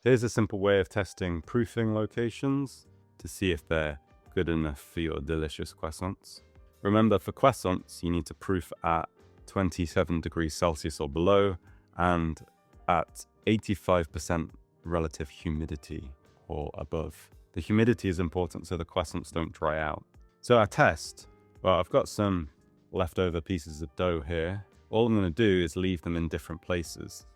Here's a simple way of testing proofing locations to see if they're good enough for your delicious croissants. Remember, for croissants, you need to proof at 27 degrees Celsius or below and at 85% relative humidity or above. The humidity is important so the croissants don't dry out. So our test, well, I've got some leftover pieces of dough here. All I'm going to do is leave them in different places.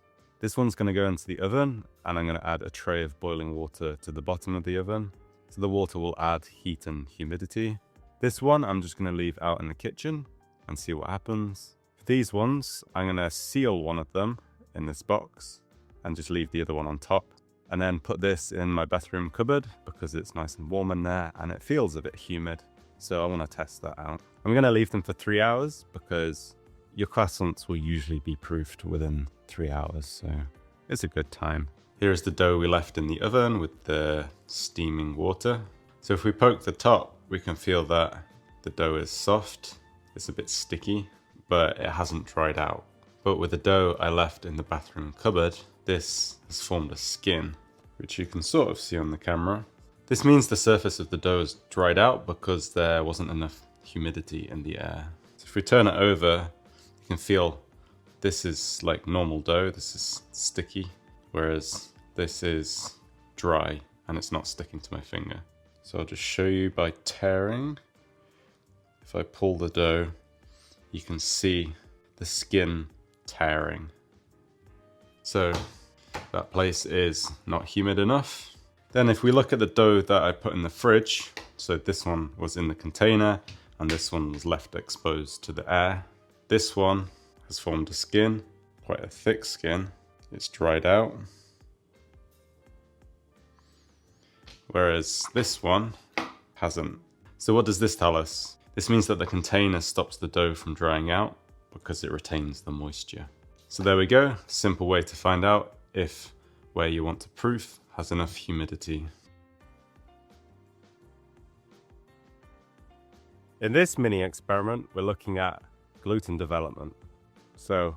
This one's going to go into the oven, and I'm going to add a tray of boiling water to the bottom of the oven. So the water will add heat and humidity. This one I'm just going to leave out in the kitchen and see what happens. For these ones, I'm going to seal one of them in this box and just leave the other one on top. And then put this in my bathroom cupboard because it's nice and warm in there and it feels a bit humid. So I want to test that out. I'm going to leave them for 3 hours because your croissants will usually be proofed within 3 hours. So it's a good time. Here's the dough we left in the oven with the steaming water. So if we poke the top, we can feel that the dough is soft. It's a bit sticky, but it hasn't dried out. But with the dough I left in the bathroom cupboard, this has formed a skin, which you can sort of see on the camera. This means the surface of the dough is dried out because there wasn't enough humidity in the air. So if we turn it over, you can feel this is like normal dough. This is sticky, whereas this is dry and it's not sticking to my finger. So I'll just show you by tearing. If I pull the dough, you can see the skin tearing. So that place is not humid enough. Then if we look at the dough that I put in the fridge, so this one was in the container and this one was left exposed to the air. This one has formed a skin, quite a thick skin. It's dried out. Whereas this one hasn't. So what does this tell us? This means that the container stops the dough from drying out because it retains the moisture. So there we go, simple way to find out if where you want to proof has enough humidity. In this mini experiment, we're looking at gluten development. So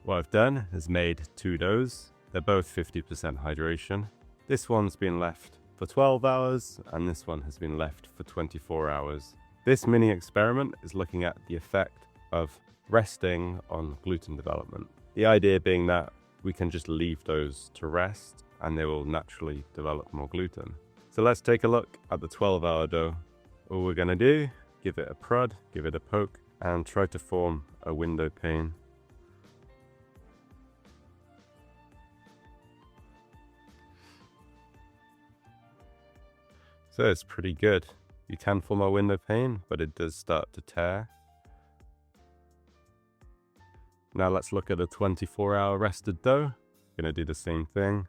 what I've done is made 2 doughs. They're both 50% hydration. This one's been left for 12 hours and this one has been left for 24 hours. This mini experiment is looking at the effect of resting on gluten development. The idea being that we can just leave those to rest and they will naturally develop more gluten. So let's take a look at the 12-hour dough. All we're going to do, give it a prod, give it a poke, and try to form a window pane. So it's pretty good. You can form a window pane, but it does start to tear. Now let's look at the 24-hour rested dough. Gonna do the same thing.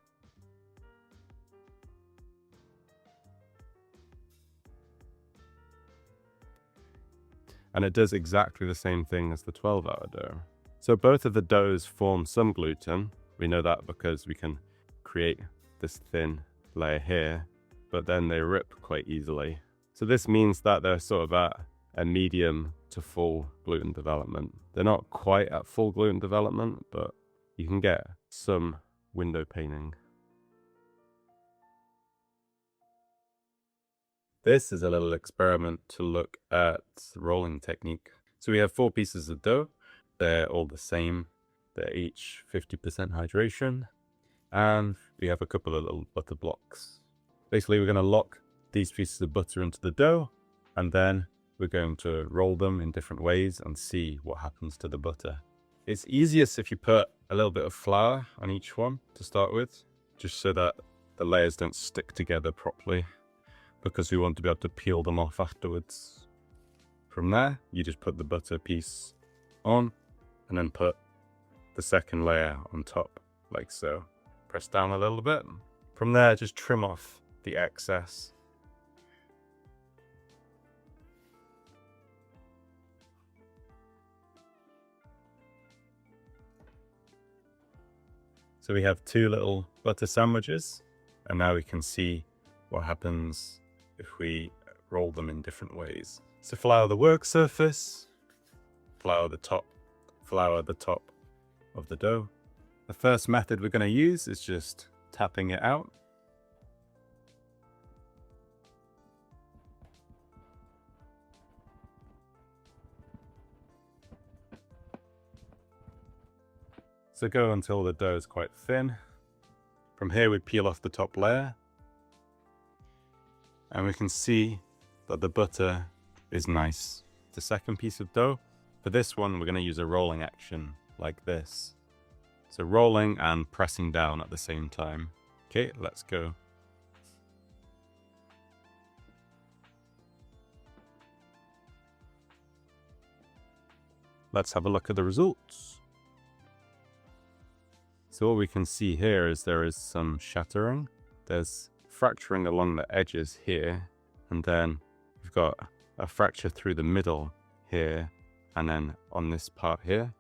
And it does exactly the same thing as the 12-hour dough. So both of the doughs form some gluten. We know that because we can create this thin layer here, but then they rip quite easily. So this means that they're sort of at a medium to full gluten development. They're not quite at full gluten development, but you can get some window paning. This is a little experiment to look at rolling technique. So we have 4 pieces of dough. They're all the same. They're each 50% hydration. And we have a couple of little butter blocks. Basically, we're going to lock these pieces of butter into the dough, and then we're going to roll them in different ways and see what happens to the butter. It's easiest if you put a little bit of flour on each one to start with, just so that the layers don't stick together properly, because we want to be able to peel them off afterwards. From there, you just put the butter piece on and then put the second layer on top, like so. Press down a little bit. From there, just trim off the excess. So we have 2 little butter sandwiches, and now we can see what happens if we roll them in different ways. So flour the work surface, flour the top of the dough. The first method we're going to use is just tapping it out. So go until the dough is quite thin. From here we peel off the top layer. And we can see that the butter is nice. The second piece of dough. For this one, we're going to use a rolling action like this. So rolling and pressing down at the same time. Okay, let's go. Let's have a look at the results. So what we can see here is there is some shattering. There's fracturing along the edges here. And then we've got a fracture through the middle here. And then on this part here.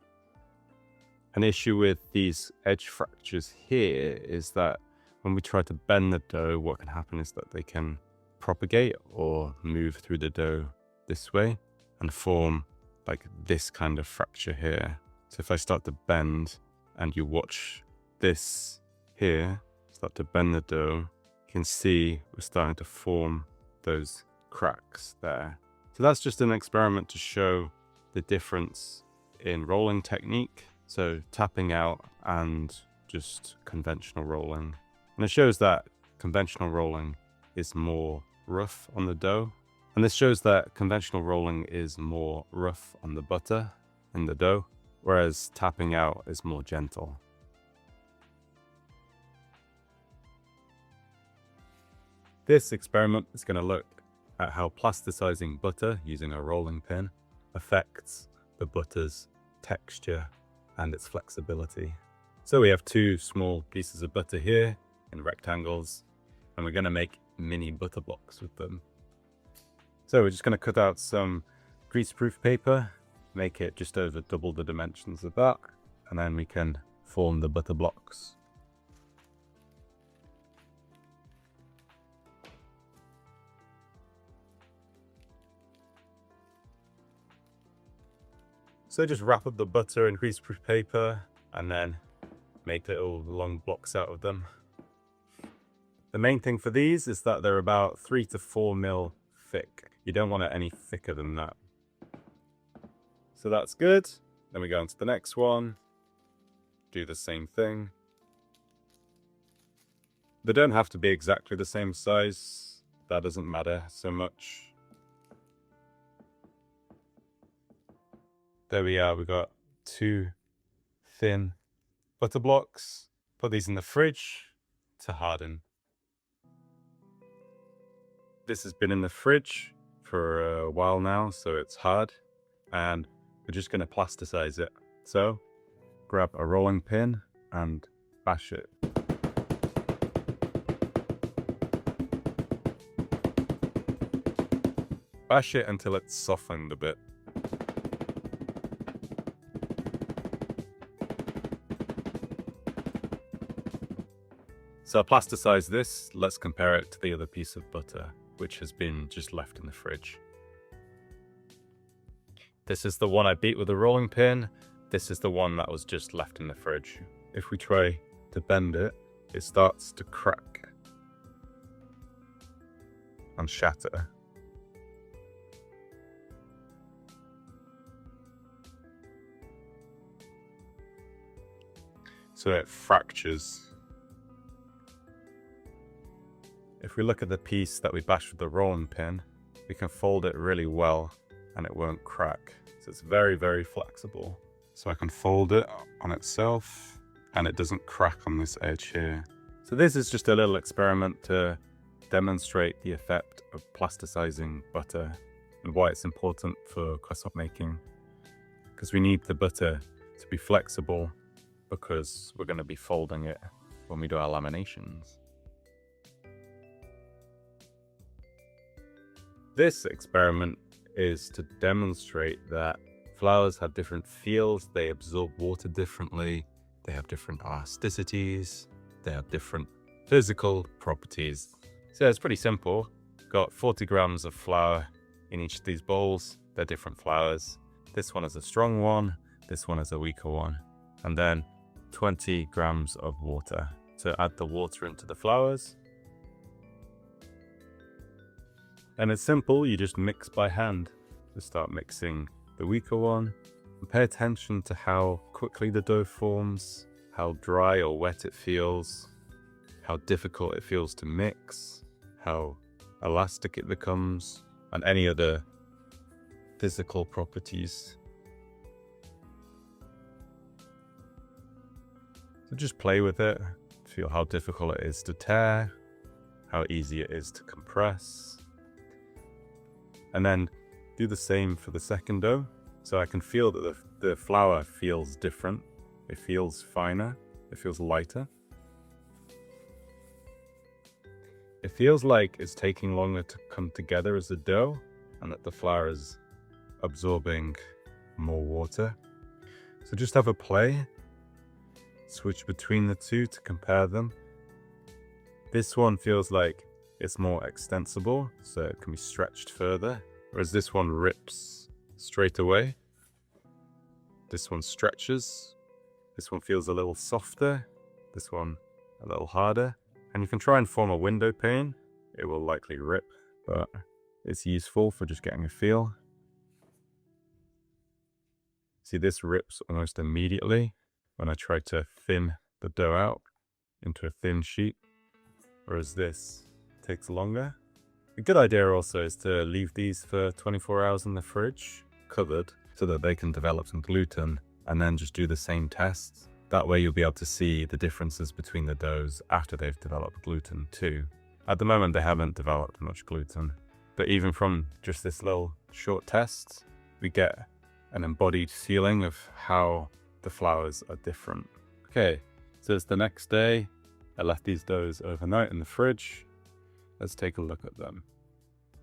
An issue with these edge fractures here is that when we try to bend the dough, what can happen is that they can propagate or move through the dough this way and form like this kind of fracture here. So if I start to bend and you watch this here, start to bend the dough, you can see we're starting to form those cracks there. So that's just an experiment to show the difference in rolling technique. So tapping out and just conventional rolling. And it shows that conventional rolling is more rough on the dough. And this shows that conventional rolling is more rough on the butter in the dough, whereas tapping out is more gentle. This experiment is going to look at how plasticizing butter using a rolling pin affects the butter's texture and its flexibility. So we have two small pieces of butter here in rectangles, and we're going to make mini butter blocks with them. So we're just going to cut out some greaseproof paper, make it just over double the dimensions of that, and then we can form the butter blocks. So just wrap up the butter in greaseproof paper and then make little long blocks out of them. The main thing for these is that they're about 3 to 4 mil thick. You don't want it any thicker than that. So that's good. Then we go on to the next one. Do the same thing. They don't have to be exactly the same size. That doesn't matter so much. There we are, we've got 2 thin butter blocks. Put these in the fridge to harden. This has been in the fridge for a while now, so it's hard. And we're just going to plasticize it. So, grab a rolling pin and bash it. Bash it until it's softened a bit. So I plasticized this. Let's compare it to the other piece of butter, which has been just left in the fridge. This is the one I beat with a rolling pin. This is the one that was just left in the fridge. If we try to bend it, it starts to crack and shatter. So it fractures. If we look at the piece that we bashed with the rolling pin, we can fold it really well and it won't crack. So it's very, very flexible. So I can fold it on itself and it doesn't crack on this edge here. So this is just a little experiment to demonstrate the effect of plasticizing butter and why it's important for croissant making. Because we need the butter to be flexible because we're going to be folding it when we do our laminations. This experiment is to demonstrate that flours have different feels, they absorb water differently, they have different elasticities, they have different physical properties. So it's pretty simple. Got 40 grams of flour in each of these bowls. They're different flours. This one is a strong one, this one is a weaker one. And then 20 grams of water. to add the water into the flours. And it's simple, you just mix by hand. Just start mixing the weaker one. And pay attention to how quickly the dough forms, how dry or wet it feels, how difficult it feels to mix, how elastic it becomes, and any other physical properties. So just play with it, feel how difficult it is to tear, how easy it is to compress. And then do the same for the second dough. So I can feel that the flour feels different. It feels finer, it feels lighter. It feels like it's taking longer to come together as a dough, and that the flour is absorbing more water. So just have a play, switch between the two to compare them. This one feels like it's more extensible, so it can be stretched further, whereas this one rips straight away. This one stretches. This one feels a little softer. This one a little harder. And you can try and form a window pane. It will likely rip, but it's useful for just getting a feel. See, this rips almost immediately when I try to thin the dough out into a thin sheet, whereas this takes longer. A good idea also is to leave these for 24 hours in the fridge, covered, so that they can develop some gluten, and then just do the same tests. That way you'll be able to see the differences between the doughs after they've developed gluten too. At the moment they haven't developed much gluten, but even from just this little short test, we get an embodied feeling of how the flours are different. Okay, so it's the next day. I left these doughs overnight in the fridge. Let's take a look at them.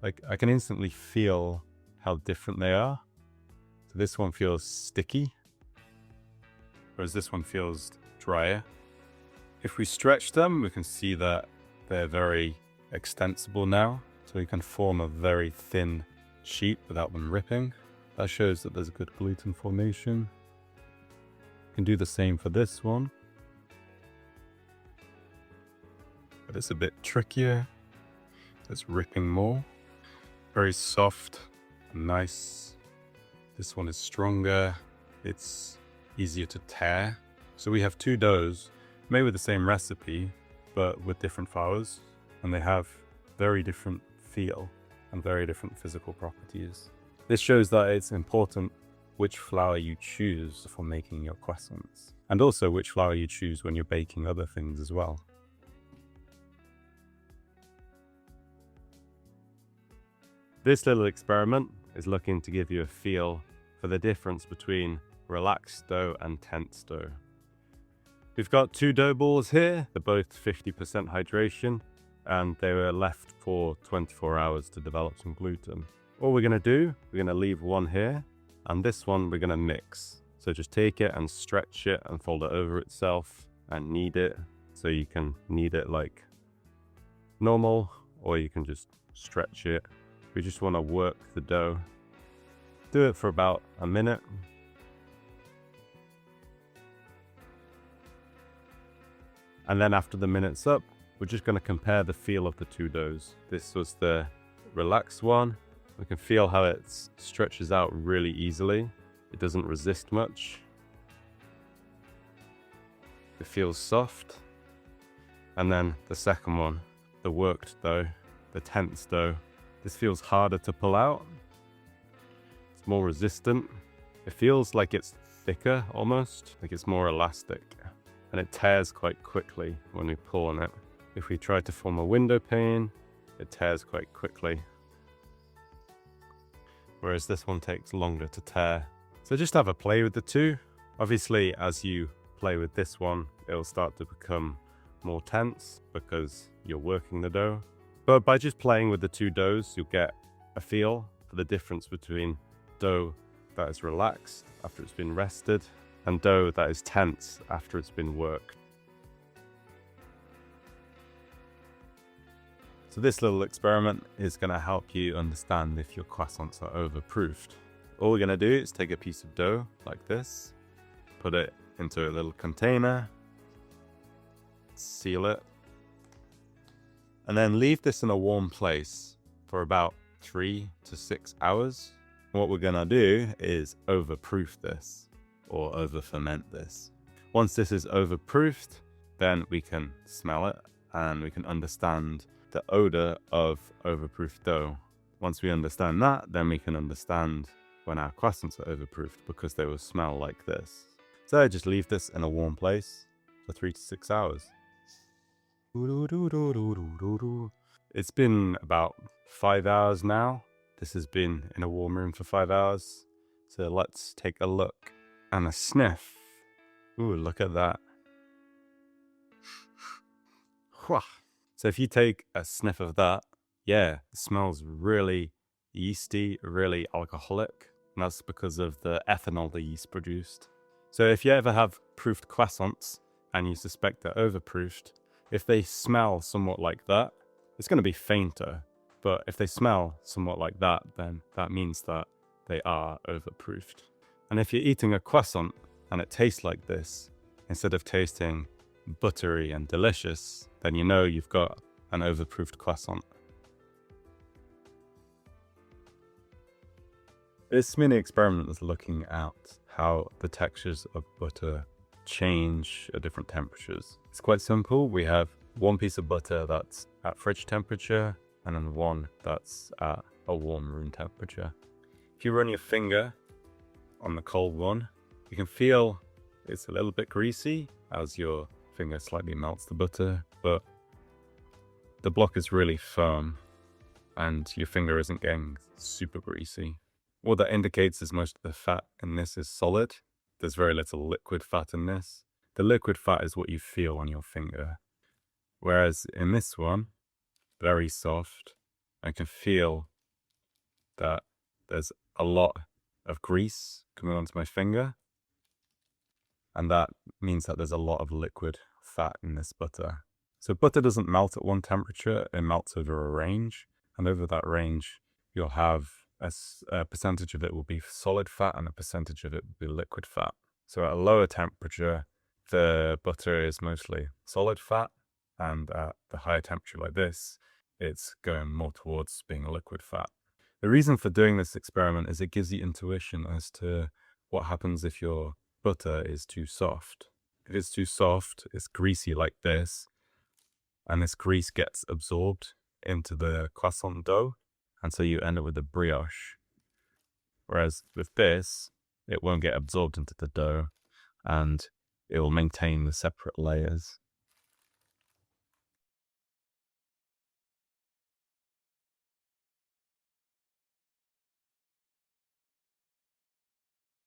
Like, I can instantly feel how different they are. So this one feels sticky, whereas this one feels drier. If we stretch them, we can see that they're very extensible now. So we can form a very thin sheet without them ripping. That shows that there's a good gluten formation. You can do the same for this one, but it's a bit trickier. It's ripping more. Very soft and nice. This one is stronger. It's easier to tear. So we have two doughs made with the same recipe, but with different flours, and they have very different feel and very different physical properties. This shows that it's important which flour you choose for making your croissants, and also which flour you choose when you're baking other things as well. This little experiment is looking to give you a feel for the difference between relaxed dough and tense dough. We've got two dough balls here. They're both 50% hydration, and they were left for 24 hours to develop some gluten. All we're going to do, we're going to leave one here, and this one we're going to mix. So just take it and stretch it and fold it over itself and knead it. So you can knead it like normal, or you can just stretch it. We just want to work the dough. Do it for about a minute. And then after the minute's up, we're just going to compare the feel of the two doughs. This was the relaxed one. We can feel how it stretches out really easily. It doesn't resist much. It feels soft. And then the second one, the worked dough, the tense dough. This feels harder to pull out. It's more resistant. It feels like it's thicker almost, like it's more elastic. And it tears quite quickly when we pull on it. If we try to form a window pane, it tears quite quickly. Whereas this one takes longer to tear. So just have a play with the two. Obviously, as you play with this one, it'll start to become more tense because you're working the dough. But by just playing with the two doughs, you'll get a feel for the difference between dough that is relaxed after it's been rested and dough that is tense after it's been worked. So this little experiment is going to help you understand if your croissants are overproofed. All we're going to do is take a piece of dough like this, put it into a little container, seal it. And then leave this in a warm place for about 3 to 6 hours. What we're gonna do is overproof this or over ferment this. Once this is overproofed, then we can smell it and we can understand the odor of overproof dough. Once we understand that, then we can understand when our croissants are overproofed because they will smell like this. So just leave this in a warm place for 3 to 6 hours. It's been about 5 hours now. This has been in a warm room for 5 hours. So let's take a look and a sniff. Ooh, look at that. So if you take a sniff of that, yeah, it smells really yeasty, really alcoholic. And that's because of the ethanol the yeast produced. So if you ever have proofed croissants and you suspect they're overproofed, if they smell somewhat like that, it's going to be fainter. But if they smell somewhat like that, then that means that they are overproofed. And if you're eating a croissant and it tastes like this, instead of tasting buttery and delicious, then you know you've got an overproofed croissant. This mini experiment is looking at how the textures of butter change at different temperatures. It's quite simple. We have one piece of butter that's at fridge temperature and then one that's at a warm room temperature. If you run your finger on the cold one, you can feel it's a little bit greasy as your finger slightly melts the butter, but the block is really firm and your finger isn't getting super greasy. What that indicates is most of the fat in this is solid. There's very little liquid fat in this. The liquid fat is what you feel on your finger. Whereas in this one, very soft, I can feel that there's a lot of grease coming onto my finger. And that means that there's a lot of liquid fat in this butter. So butter doesn't melt at one temperature, it melts over a range. And over that range, you'll have a percentage of it will be solid fat and a percentage of it will be liquid fat. So at a lower temperature, the butter is mostly solid fat, and at the higher temperature like this, it's going more towards being liquid fat. The reason for doing this experiment is it gives you intuition as to what happens if your butter is too soft. If it's too soft, it's greasy like this, and this grease gets absorbed into the croissant dough, and so you end up with a brioche. Whereas with this, it won't get absorbed into the dough, and it will maintain the separate layers.